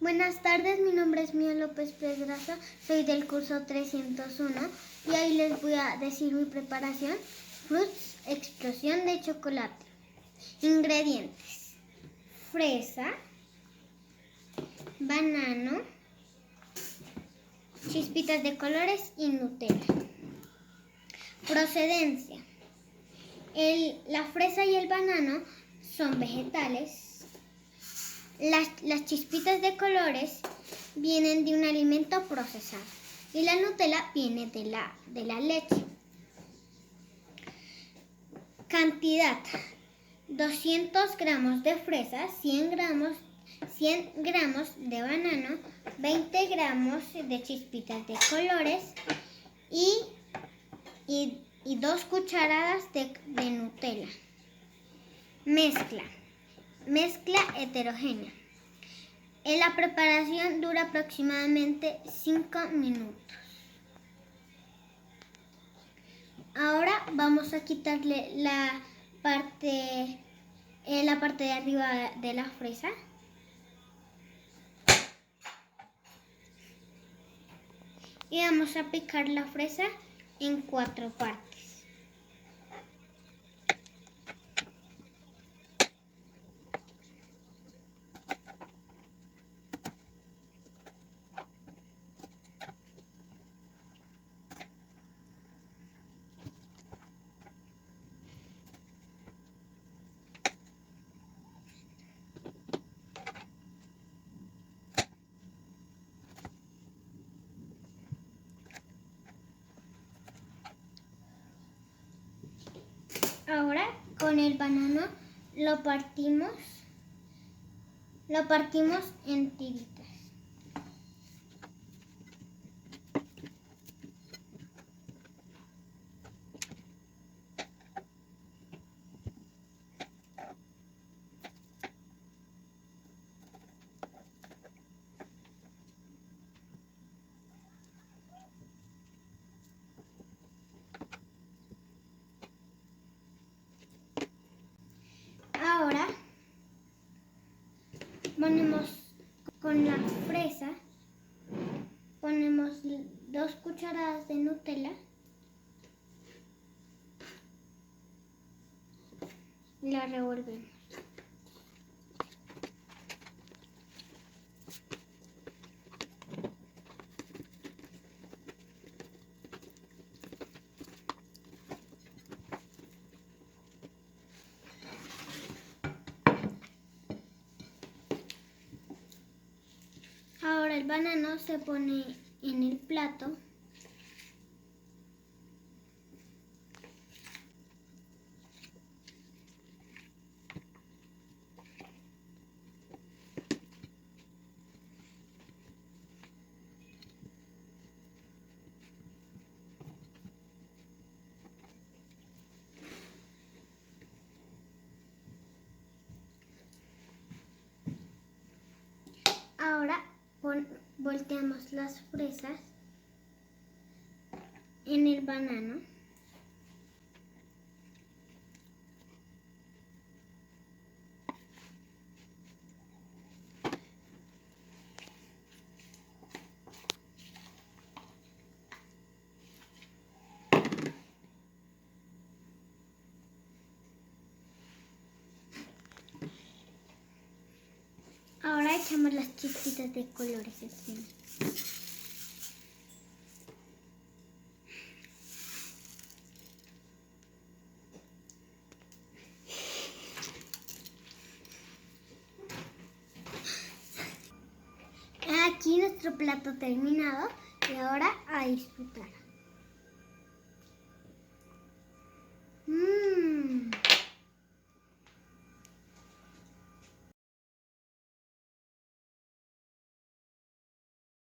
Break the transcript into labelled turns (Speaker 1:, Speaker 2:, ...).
Speaker 1: Buenas tardes, mi nombre es Mía López Pedraza, soy del curso 301 y hoy les voy a decir mi preparación: Fruits Explosión de chocolate. Ingredientes: fresa, banano, chispitas de colores y Nutella. Procedencia: la fresa y el banano son vegetales. Las chispitas de colores vienen de un alimento procesado y la Nutella viene de la leche. Cantidad: 200 gramos de fresa, 100 gramos de banano, 20 gramos de chispitas de colores y 2 cucharadas de Nutella. Mezcla heterogénea. La preparación dura aproximadamente 5 minutos. Ahora vamos a quitarle la parte de arriba de la fresa. Y vamos a picar la fresa en 4 partes. Ahora con el banano lo partimos en tiritas. Ahora con la fresa, ponemos 2 cucharadas de Nutella y la revolvemos. Ahora el banano se pone en el plato. Ahora volteamos las fresas en el banano. Ahora echamos las chispitas de colores encima. Aquí nuestro plato terminado y ahora a disfrutar.